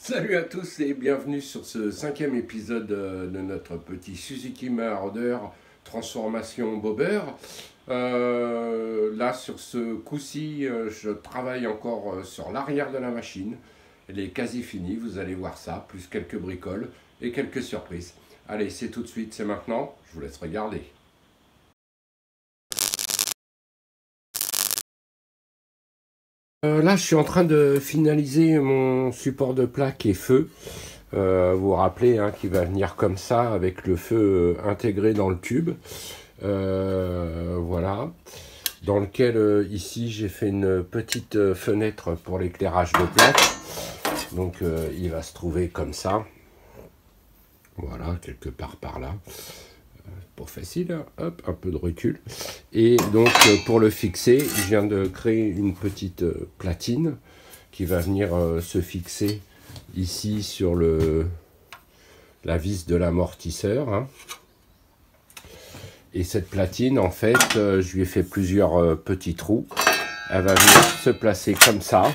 Salut à tous et bienvenue sur ce 5e épisode de notre petit Suzuki Marauder transformation bobber. Là sur ce coup-ci, je travaille encore sur l'arrière de la machine. Elle est quasi finie, vous allez voir ça, plus quelques bricoles et quelques surprises. Allez, c'est tout de suite, c'est maintenant, je vous laisse regarder. Là, je suis en train de finaliser mon support de plaque et feu. Vous vous rappelez hein, qu'il va venir comme ça avec le feu intégré dans le tube. Voilà. Dans lequel ici j'ai fait une petite fenêtre pour l'éclairage de plaque. Donc il va se trouver comme ça. Voilà, quelque part par là. Pas facile, hein. Hop, un peu de recul. Et donc pour le fixer, je viens de créer une petite platine qui va venir se fixer ici sur la vis de l'amortisseur. Hein. Et cette platine, en fait, je lui ai fait plusieurs petits trous. Elle va venir se placer comme ça.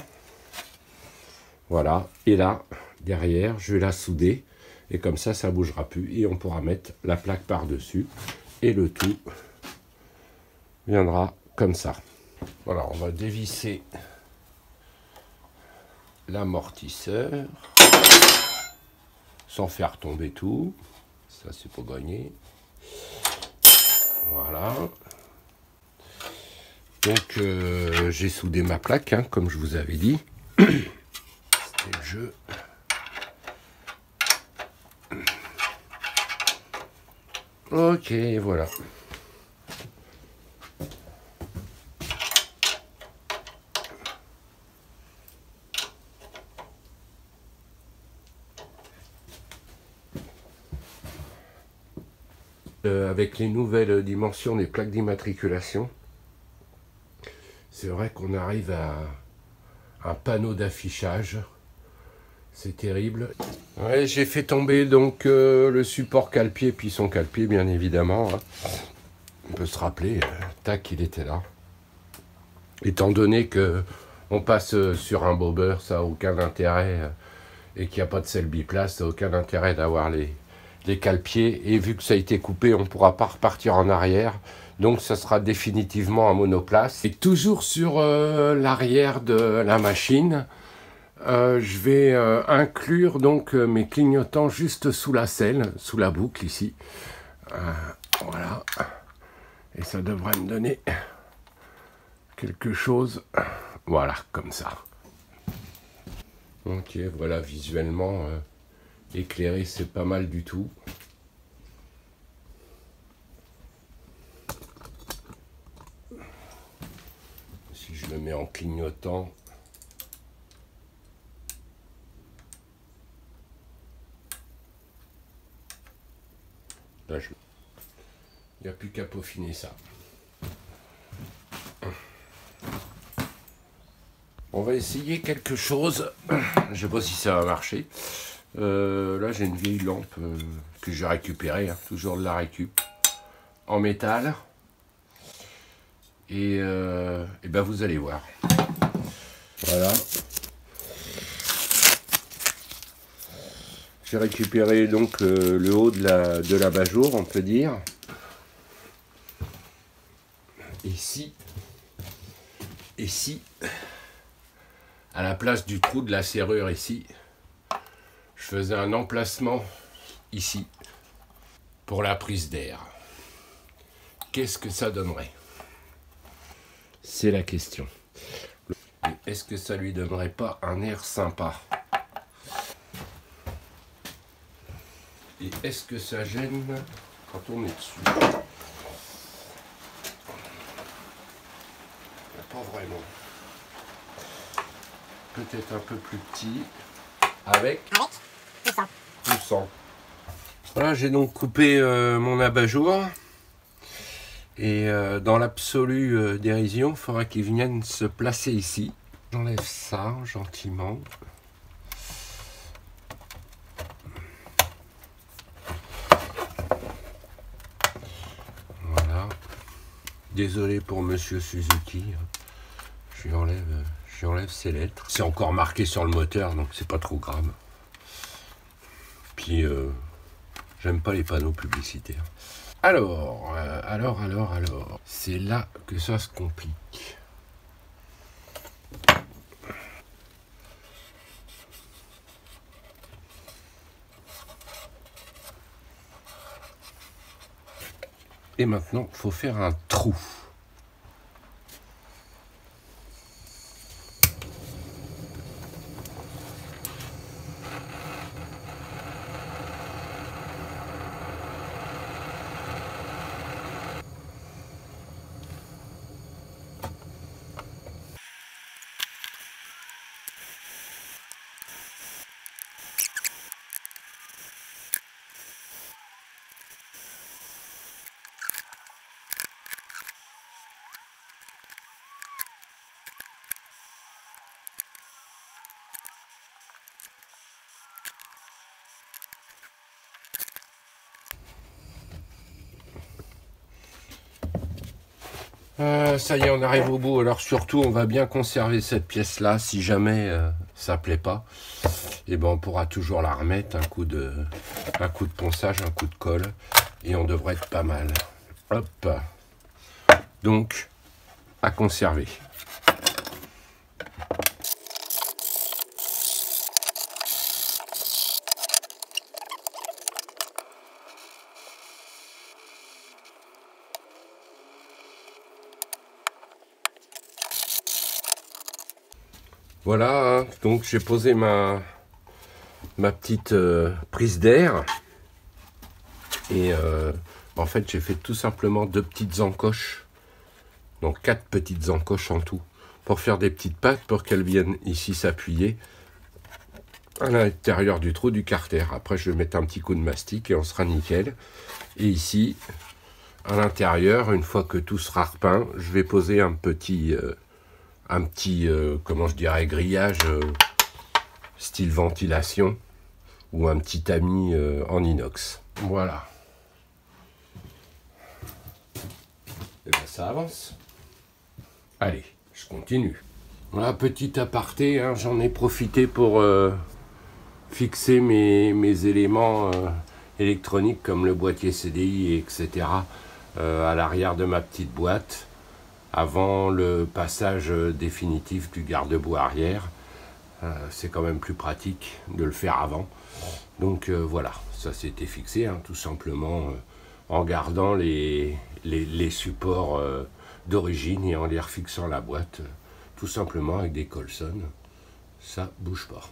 Voilà. Et là, derrière, je vais la souder. Et comme ça, ça ne bougera plus. Et on pourra mettre la plaque par-dessus. Et le tout viendra comme ça. Voilà, on va dévisser l'amortisseur. Sans faire tomber tout. Ça, c'est pour gagner. Voilà. Donc, j'ai soudé ma plaque, hein, comme je vous avais dit. C'était le jeu. Ok, voilà. Avec les nouvelles dimensions des plaques d'immatriculation, c'est vrai qu'on arrive à un panneau d'affichage. C'est terrible. Ouais, j'ai fait tomber donc le support cale-pied, puis son cale-pied bien évidemment. Hein. On peut se rappeler, tac, il était là. Étant donné que on passe sur un bobber, ça n'a aucun intérêt, et qu'il n'y a pas de selle biplace, ça n'a aucun intérêt d'avoir les cale-pieds. Et vu que ça a été coupé, on ne pourra pas repartir en arrière. Donc ça sera définitivement un monoplace. Et toujours sur l'arrière de la machine, je vais inclure donc mes clignotants juste sous la selle, sous la boucle ici. Voilà. Et ça devrait me donner quelque chose. Voilà, comme ça. Ok, voilà, visuellement, éclairé, c'est pas mal du tout. Si je le mets en clignotant, là, il n'y a plus qu'à peaufiner ça. On va essayer quelque chose. Je ne sais pas si ça va marcher. Là, j'ai une vieille lampe que j'ai récupérée, hein, toujours de la récup, en métal. Et ben vous allez voir. Voilà. J'ai récupéré donc le haut de l'abat-jour, on peut dire. Ici, à la place du trou de la serrure ici, je faisais un emplacement ici pour la prise d'air. Qu'est-ce que ça donnerait? C'est la question. Est-ce que ça lui donnerait pas un air sympa? Et est-ce que ça gêne quand on est dessus? Pas vraiment. Peut-être un peu plus petit. Avec poussant. Voilà, j'ai donc coupé mon abat-jour. Et dans l'absolue dérision, il faudra qu'il vienne se placer ici. J'enlève ça gentiment. Voilà. Désolé pour Monsieur Suzuki. Je lui enlève ses lettres. C'est encore marqué sur le moteur, donc c'est pas trop grave. Puis, j'aime pas les panneaux publicitaires. Alors, c'est là que ça se complique. Et maintenant, il faut faire un trou. Ça y est, on arrive au bout. Alors surtout, on va bien conserver cette pièce-là. Si jamais ça plaît pas, et ben on pourra toujours la remettre, un coup de ponçage, un coup de colle, et on devrait être pas mal. Hop. Donc, à conserver. Voilà, donc j'ai posé ma petite prise d'air. Et en fait, j'ai fait tout simplement 2 petites encoches. Donc 4 petites encoches en tout. Pour faire des petites pattes pour qu'elles viennent ici s'appuyer à l'intérieur du trou du carter. Après, je vais mettre un petit coup de mastic et on sera nickel. Et ici, à l'intérieur, une fois que tout sera repeint, je vais poser un petit comment je dirais, grillage style ventilation ou un petit tamis en inox. Voilà. Et bien ça avance. Allez, je continue. Voilà, petit aparté, hein, j'en ai profité pour fixer mes éléments électroniques comme le boîtier CDI, etc. À l'arrière de ma petite boîte, avant le passage définitif du garde-boue arrière. C'est quand même plus pratique de le faire avant. Donc voilà, ça s'était fixé, hein, tout simplement en gardant les supports d'origine et en les refixant la boîte, tout simplement avec des Colson. Ça bouge pas.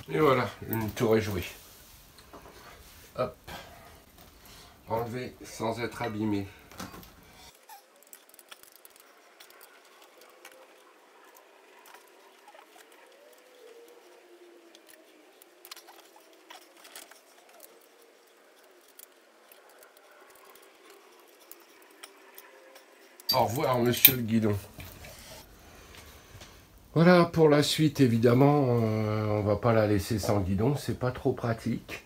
Et voilà, une tour est jouée. Hop. Enlevé sans être abîmé. Au revoir, monsieur le guidon. Voilà, pour la suite, évidemment, on va pas la laisser sans guidon, c'est pas trop pratique.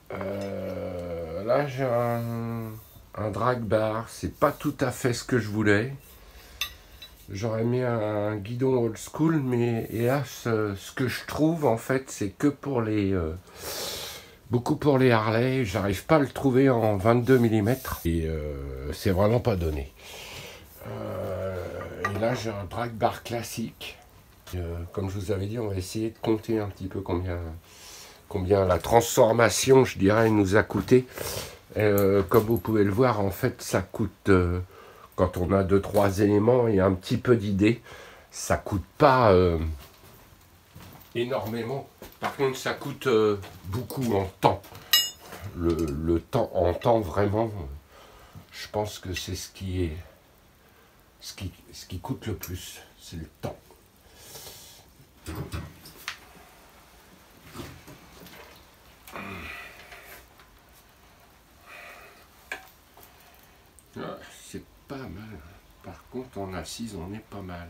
Là, j'ai un drag bar, c'est pas tout à fait ce que je voulais. J'aurais mis un guidon old school, mais hélas, ce que je trouve, en fait, c'est que pour les... beaucoup pour les Harley, j'arrive pas à le trouver en 22 mm, et c'est vraiment pas donné. là j'ai un drag bar classique. Comme je vous avais dit, on va essayer de compter un petit peu combien la transformation, je dirais, nous a coûté. Comme vous pouvez le voir, en fait, ça coûte, quand on a 2-3 éléments et un petit peu d'idées, ça coûte pas énormément. Par contre, ça coûte beaucoup en temps. Le temps, en temps, vraiment, je pense que c'est ce qui coûte le plus, c'est le temps. C'est pas mal. Par contre, en assise, on est pas mal.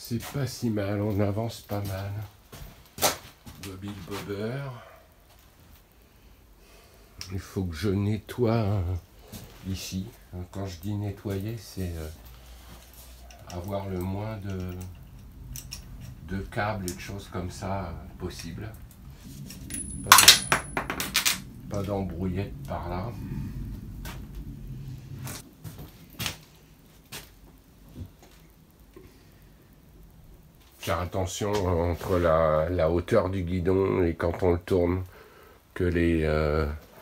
C'est pas si mal, on avance pas mal. Bobby le bobber. Il faut que je nettoie ici. Quand je dis nettoyer, c'est avoir le moins de câbles et de choses comme ça possible. Pas d'embrouillette par là. Faire attention entre la hauteur du guidon et quand on le tourne, que les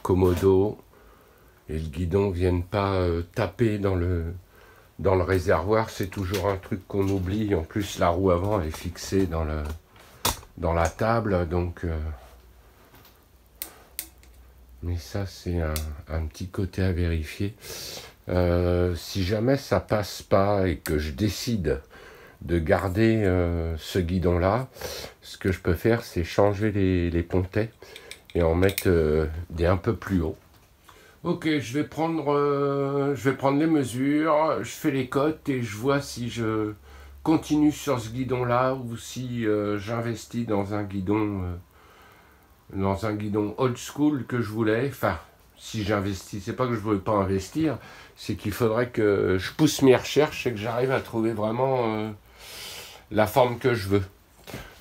commodos et le guidon viennent pas taper dans le réservoir. C'est toujours un truc qu'on oublie. En plus, la roue avant est fixée dans la table, donc mais ça c'est un petit côté à vérifier. Si jamais ça passe pas et que je décide de garder ce guidon là, ce que je peux faire, c'est changer les pontets et en mettre des un peu plus hauts. Ok, je vais prendre les mesures, je fais les cotes et je vois si je continue sur ce guidon là ou si j'investis dans un guidon old school que je voulais. Enfin, si j'investis, c'est pas que je voulais pas investir, c'est qu'il faudrait que je pousse mes recherches et que j'arrive à trouver vraiment la forme que je veux.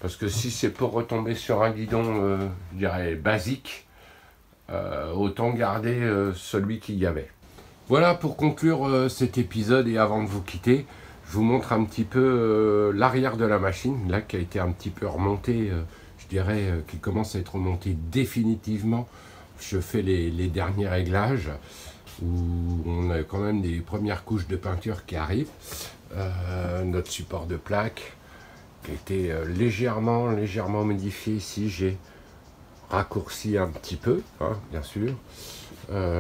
Parce que si c'est pour retomber sur un guidon, je dirais basique, autant garder celui qu'il y avait. Voilà pour conclure cet épisode, et avant de vous quitter, je vous montre un petit peu l'arrière de la machine, là qui a été un petit peu remonté, je dirais, qui commence à être remonté définitivement. Je fais les derniers réglages, où on a quand même des premières couches de peinture qui arrivent. Notre support de plaque qui a été légèrement modifié ici. J'ai raccourci un petit peu, hein, bien sûr.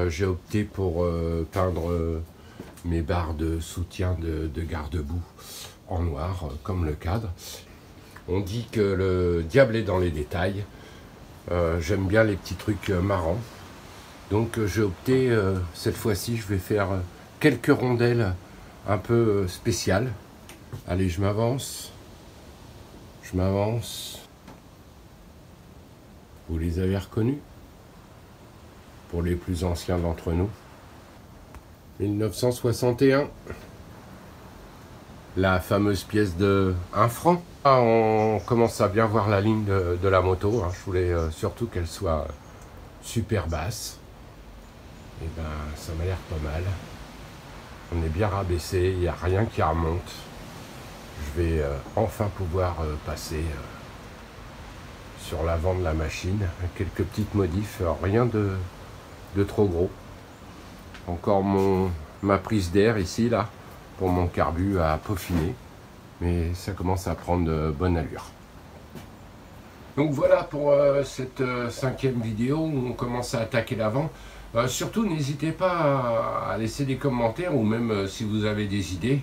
J'ai opté pour peindre mes barres de soutien de garde-boue en noir, comme le cadre. On dit que le diable est dans les détails. J'aime bien les petits trucs marrants. Donc j'ai opté, cette fois-ci, je vais faire quelques rondelles un peu spéciales. Allez, je m'avance. Vous les avez reconnus? Pour les plus anciens d'entre nous. 1961. La fameuse pièce de 1 franc. Ah, on commence à bien voir la ligne de la moto. Hein. Je voulais surtout qu'elle soit super basse. Et ben, ça m'a l'air pas mal. On est bien rabaissé, il n'y a rien qui remonte. Je vais enfin pouvoir passer sur l'avant de la machine. Quelques petites modifs, rien de trop gros. Encore ma prise d'air ici, là, pour mon carbu à peaufiner. Mais ça commence à prendre bonne allure. Donc voilà pour cette 5e vidéo où on commence à attaquer l'avant. Surtout, n'hésitez pas à laisser des commentaires ou même si vous avez des idées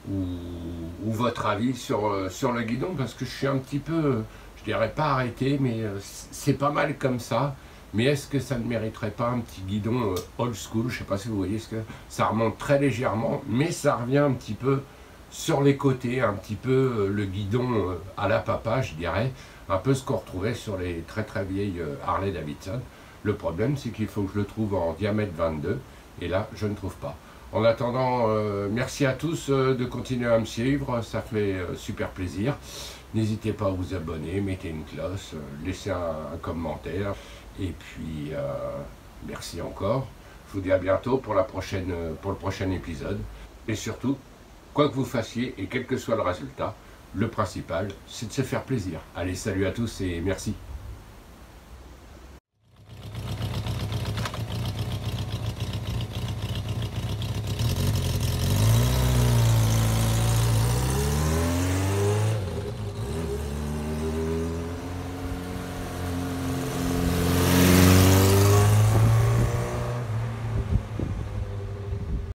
ou votre avis sur le guidon, parce que je suis un petit peu, je dirais pas arrêté, mais c'est pas mal comme ça. Mais est-ce que ça ne mériterait pas un petit guidon old school? Je sais pas si vous voyez, ce que ça remonte très légèrement, mais ça revient un petit peu sur les côtés, un petit peu le guidon à la papa, je dirais, un peu ce qu'on retrouvait sur les très très vieilles Harley Davidson. Le problème, c'est qu'il faut que je le trouve en diamètre 22, et là, je ne trouve pas. En attendant, merci à tous de continuer à me suivre, ça fait super plaisir. N'hésitez pas à vous abonner, mettez une cloche, laissez un commentaire, et puis merci encore. Je vous dis à bientôt pour le prochain épisode, et surtout, quoi que vous fassiez et quel que soit le résultat, le principal, c'est de se faire plaisir. Allez, salut à tous et merci.